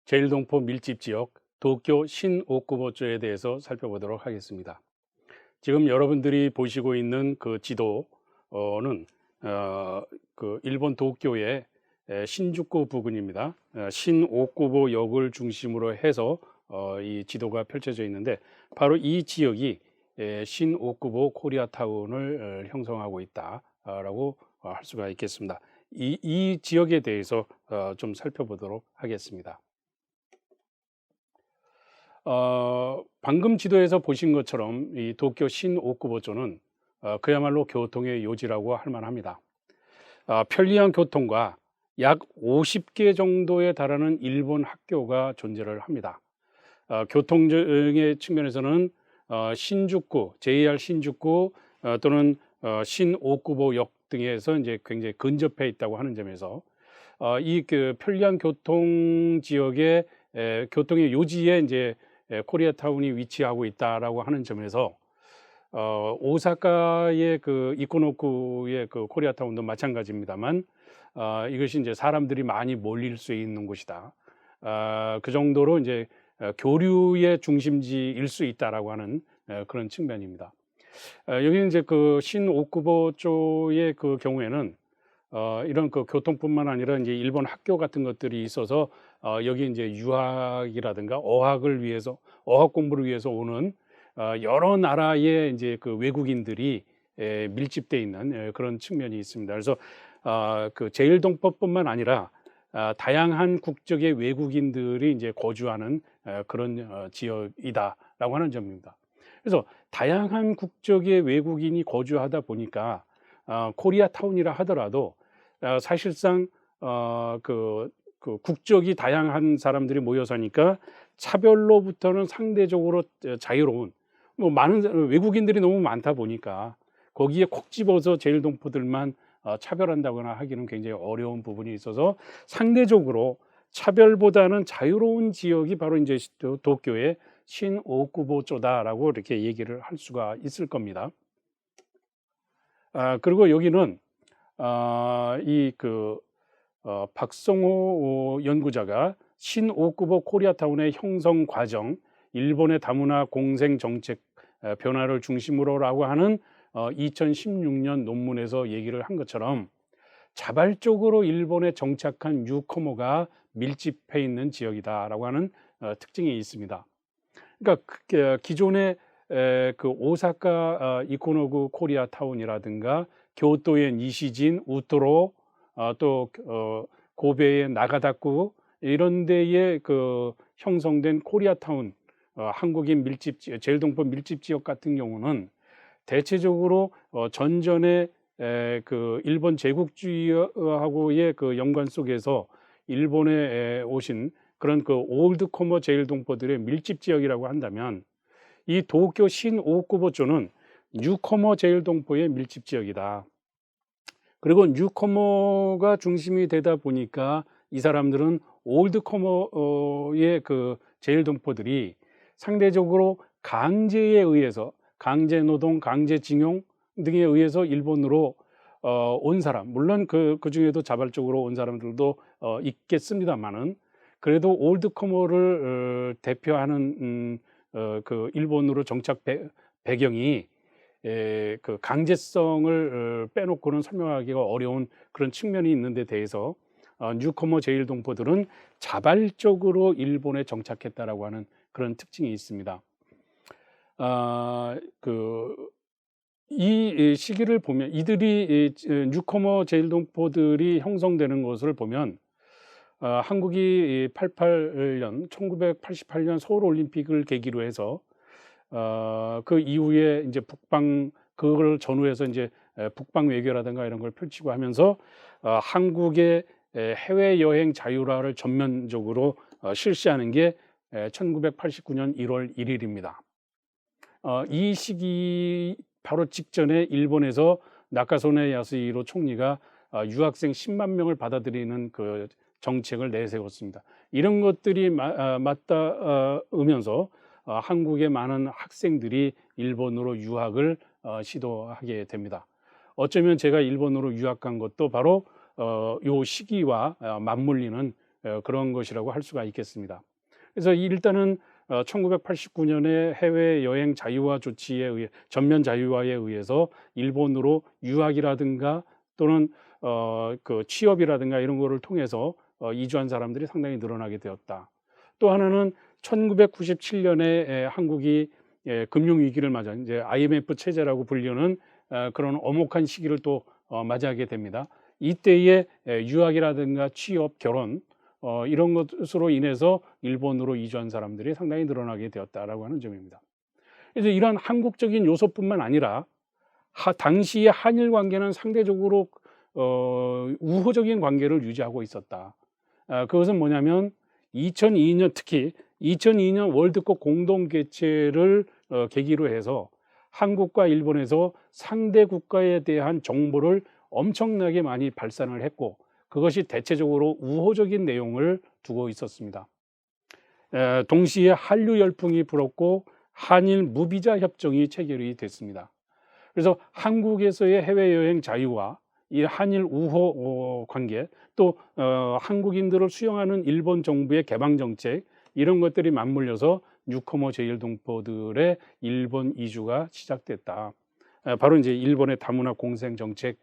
제일동포 밀집 지역 도쿄 신오쿠보초에 대해서 살펴보도록 하겠습니다. 지금 여러분들이 보시고 있는 그 지도는 그 일본 도쿄의 신주쿠 부근입니다. 신오쿠보역을 중심으로 해서 이 지도가 펼쳐져 있는데 바로 이 지역이 신오쿠보 코리아타운을 형성하고 있다라고 할 수가 있겠습니다. 이 지역에 대해서 좀 살펴보도록 하겠습니다. 방금 지도에서 보신 것처럼 이 도쿄 신오쿠보초는 그야말로 교통의 요지라고 할 만합니다. 편리한 교통과 약 50개 정도에 달하는 일본 학교가 존재를 합니다. 교통의 측면에서는 신주쿠, JR 신주쿠 또는 신오쿠보역 등에서 이제 굉장히 근접해 있다고 하는 점에서 이 그 편리한 교통 지역의 교통의 요지에 이제 코리아타운이 위치하고 있다라고 하는 점에서 오사카의 그 이코노쿠의 그 코리아타운도 마찬가지입니다만 이것이 이제 사람들이 많이 몰릴 수 있는 곳이다. 그 정도로 이제 교류의 중심지일 수 있다라고 하는 그런 측면입니다. 여기는 이제 그 신오쿠보초의 그 경우에는 이런 그 교통뿐만 아니라 이제 일본 학교 같은 것들이 있어서 여기 이제 유학이라든가 어학 공부를 위해서 오는 여러 나라의 이제 그 외국인들이 밀집돼 있는 그런 측면이 있습니다. 그래서 그 제일동포뿐만 아니라 다양한 국적의 외국인들이 이제 거주하는 그런 지역이다라고 하는 점입니다. 그래서 다양한 국적의 외국인이 거주하다 보니까 코리아타운이라 하더라도 사실상 그 국적이 다양한 사람들이 모여 사니까 차별로부터는 상대적으로 자유로운 많은 외국인들이 너무 많다 보니까 거기에 콕 집어서 제일동포들만 차별한다거나 하기는 굉장히 어려운 부분이 있어서 상대적으로 차별보다는 자유로운 지역이 바로 이제 도쿄의 신오쿠보초다라고 이렇게 얘기를 할 수가 있을 겁니다. 그리고 여기는 박성호 연구자가 신오쿠보 코리아타운의 형성 과정, 일본의 다문화 공생 정책 변화를 중심으로라고 하는 2016년 논문에서 얘기를 한 것처럼 자발적으로 일본에 정착한 뉴커머가 밀집해 있는 지역이다라고 하는 특징이 있습니다. 그러니까 기존의 그 오사카 이코노구 코리아타운이라든가 교토의 니시진, 우토로 또 고베의 나가다쿠 이런 데에 그 형성된 코리아타운 한국인 밀집 제일동포 밀집 지역 같은 경우는 대체적으로 전전에 그 일본 제국주의하고의 그 연관 속에서 일본에 오신 그런 그 올드코머 제일동포들의 밀집 지역이라고 한다면 이 도쿄 신오쿠보초는 뉴커머 제일동포의 밀집 지역이다. 그리고 뉴커머가 중심이 되다 보니까 이 사람들은 올드커머의 그 제일동포들이 상대적으로 강제에 의해서 강제노동, 강제징용 등에 의해서 일본으로 온 사람, 물론 그 중에도 자발적으로 온 사람들도 있겠습니다만은 그래도 올드커머를 대표하는 그 일본으로 정착 배경이 그 강제성을 빼놓고는 설명하기가 어려운 그런 측면이 있는 데 대해서 뉴커머 제일동포들은 자발적으로 일본에 정착했다라고 하는 그런 특징이 있습니다. 이 시기를 보면 이들이 뉴커머 제일동포들이 형성되는 것을 보면 한국이 1988년 서울올림픽을 계기로 해서 그 이후에 이제 그걸 전후해서 이제 북방 외교라든가 이런 걸 펼치고 하면서 한국의 해외 여행 자유화를 전면적으로 실시하는 게 1989년 1월 1일입니다. 이 시기 바로 직전에 일본에서 나카소네 야스히로 총리가 유학생 10만 명을 받아들이는 그 정책을 내세웠습니다. 이런 것들이 맞닿으면서 한국의 많은 학생들이 일본으로 유학을 시도하게 됩니다. 어쩌면 제가 일본으로 유학 간 것도 바로 요 시기와 맞물리는 그런 것이라고 할 수가 있겠습니다. 그래서 일단은 1989년에 해외 여행 자유화 조치에 의해 전면 자유화에 의해서 일본으로 유학이라든가 또는 그 취업이라든가 이런 거를 통해서 이주한 사람들이 상당히 늘어나게 되었다. 또 하나는 1997년에 한국이 금융위기를 맞아 이제 IMF 체제라고 불리는 그런 엄혹한 시기를 또 맞이하게 됩니다. 이때에 유학이라든가 취업, 결혼 이런 것으로 인해서 일본으로 이주한 사람들이 상당히 늘어나게 되었다라고 하는 점입니다. 그래서 이런 한국적인 요소뿐만 아니라 당시의 한일 관계는 상대적으로 우호적인 관계를 유지하고 있었다. 그것은 뭐냐면 2002년 특히 2002년 월드컵 공동 개최를 계기로 해서 한국과 일본에서 상대 국가에 대한 정보를 엄청나게 많이 발산을 했고 그것이 대체적으로 우호적인 내용을 두고 있었습니다. 동시에 한류 열풍이 불었고 한일 무비자 협정이 체결이 됐습니다. 그래서 한국에서의 해외여행 자유와 이 한일 우호 관계 또 한국인들을 수용하는 일본 정부의 개방 정책 이런 것들이 맞물려서 뉴커머 제1동포들의 일본 이주가 시작됐다. 바로 이제 일본의 다문화 공생 정책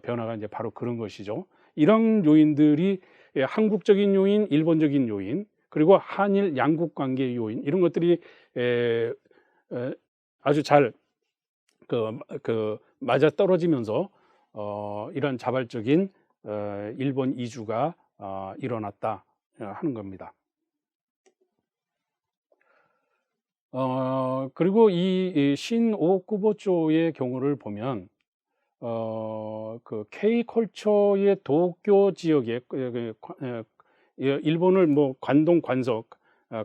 변화가 이제 바로 그런 것이죠. 이런 요인들이 한국적인 요인, 일본적인 요인, 그리고 한일 양국 관계 요인 이런 것들이 아주 잘 맞아 떨어지면서 이런 자발적인 일본 이주가 일어났다 하는 겁니다. 그리고 이 신오쿠보초의 경우를 보면 그 K컬처의 도쿄 지역에 일본을 뭐 관동 관석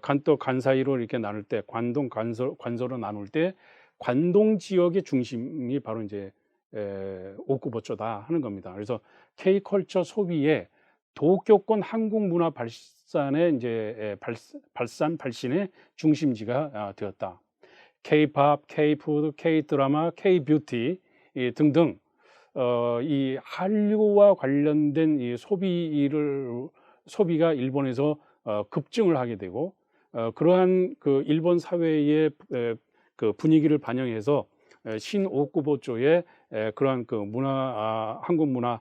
간도 간사이로 이렇게 나눌 때 관동 관서로 나눌 때 관동 지역의 중심이 바로 이제 오쿠보초다 하는 겁니다. 그래서 K컬처 소비에 도쿄권 한국 문화 발산의 이제 발신의 중심지가 되었다. K-팝, K-푸드, K-드라마, K-뷰티 등등 이 한류와 관련된 이 소비가 일본에서 급증을 하게 되고 그러한 그 일본 사회의 그 분위기를 반영해서 신오쿠보초의 그러한 그 한국 문화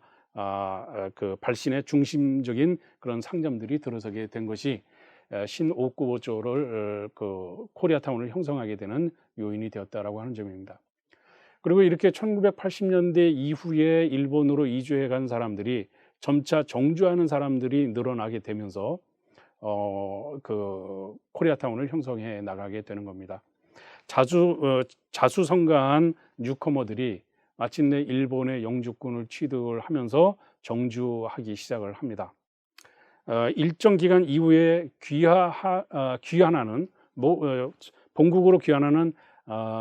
그 발신의 중심적인 그런 상점들이 들어서게 된 것이 신오쿠보초를 그 코리아타운을 형성하게 되는 요인이 되었다라고 하는 점입니다. 그리고 이렇게 1980년대 이후에 일본으로 이주해 간 사람들이 점차 정주하는 사람들이 늘어나게 되면서 그 코리아타운을 형성해 나가게 되는 겁니다. 자수성가한 뉴커머들이 마침내 일본의 영주권을 취득을 하면서 정주하기 시작을 합니다. 일정 기간 이후에 귀환하는 본국으로 귀환하는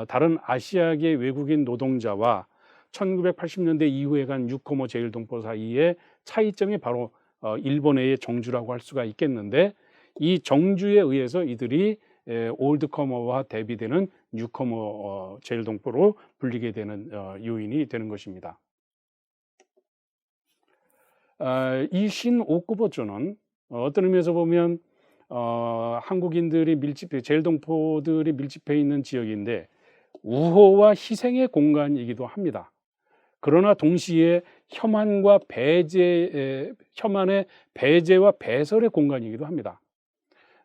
다른 아시아계 외국인 노동자와 1980년대 이후에 간 뉴커머 제1동포 사이의 차이점이 바로 일본의 정주라고 할 수가 있겠는데 이 정주에 의해서 이들이 올드커머와 대비되는 뉴커머 제1동포로 불리게 되는 요인이 되는 것입니다. 이 신오쿠보초는 어떤 의미에서 보면 한국인들이 제1동포들이 밀집해 있는 지역인데 우호와 희생의 공간이기도 합니다. 그러나 동시에 혐한의 배제와 배설의 공간이기도 합니다.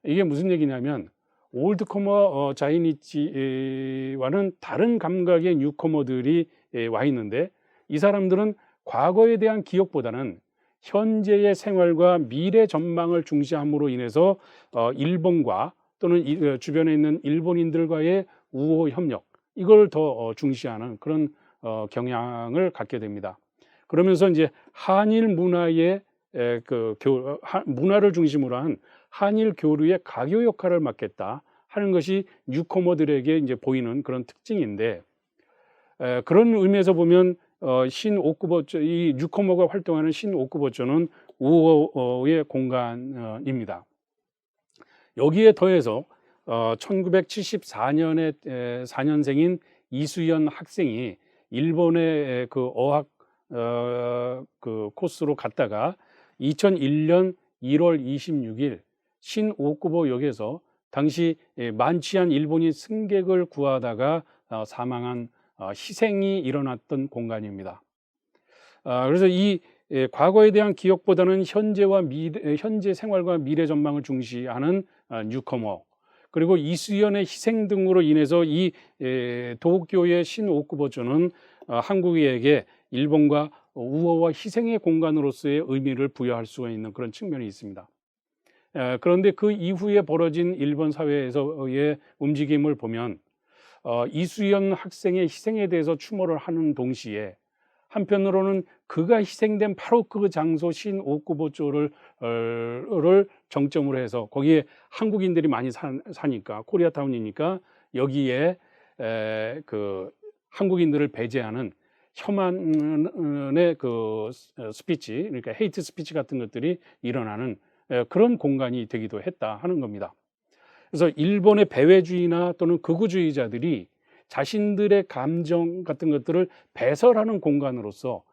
이게 무슨 얘기냐면 올드커머 자이니치와는 다른 감각의 뉴커머들이 와 있는데 이 사람들은 과거에 대한 기억보다는 현재의 생활과 미래 전망을 중시함으로 인해서 일본과 또는 주변에 있는 일본인들과의 우호 협력 이걸 더 중시하는 그런 경향을 갖게 됩니다. 그러면서 이제 한일 문화의 문화를 중심으로 한 한일 교류의 가교 역할을 맡겠다 하는 것이 뉴커머들에게 이제 보이는 그런 특징인데 그런 의미에서 보면 신오쿠보초 이 뉴커머가 활동하는 신오쿠보초는 우호의 공간입니다. 여기에 더해서 1974년에 4년생인 이수연 학생이 일본의 그 어학 그 코스로 갔다가 2001년 1월 26일 신오쿠보역에서 당시 만취한 일본인 승객을 구하다가 사망한 희생이 일어났던 공간입니다. 그래서 이 과거에 대한 기억보다는 현재 생활과 미래 전망을 중시하는 뉴커머, 그리고 이수연의 희생 등으로 인해서 이 도쿄의 신오쿠보초는 한국인에게 일본과 우호와 희생의 공간으로서의 의미를 부여할 수가 있는 그런 측면이 있습니다. 그런데 그 이후에 벌어진 일본 사회에서의 움직임을 보면 이수연 학생의 희생에 대해서 추모를 하는 동시에 한편으로는 그가 희생된 바로 그 장소 신오쿠보초를 정점으로 해서 거기에 한국인들이 많이 사니까 코리아타운이니까 여기에 그 한국인들을 배제하는 혐한의 그 스피치, 그러니까 헤이트 스피치 같은 것들이 일어나는 그런 공간이 되기도 했다 하는 겁니다. 그래서 일본의 배회주의나 또는 극우주의자들이 자신들의 감정 같은 것들을 배설하는 공간으로서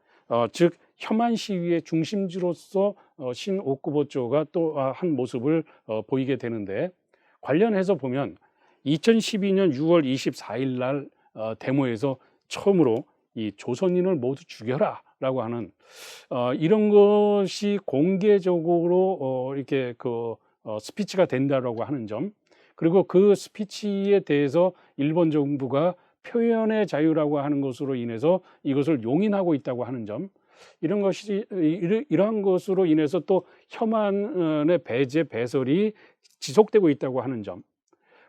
즉 혐한 시위의 중심지로서 신오쿠보초가 또 한 모습을 보이게 되는데, 관련해서 보면 2012년 6월 24일 날 데모에서 처음으로 이 조선인을 모두 죽여라 라고 하는 이런 것이 공개적으로 이렇게 그 스피치가 된다라고 하는 점, 그리고 그 스피치에 대해서 일본 정부가 표현의 자유라고 하는 것으로 인해서 이것을 용인하고 있다고 하는 점, 이러한 것으로 인해서 또 혐한의 배제 배설이 지속되고 있다고 하는 점,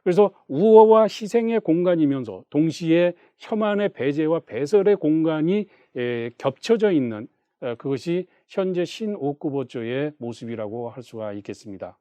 그래서 우호와 희생의 공간이면서 동시에 혐한의 배제와 배설의 공간이 겹쳐져 있는 그것이 현재 신오쿠보초의 모습이라고 할 수가 있겠습니다.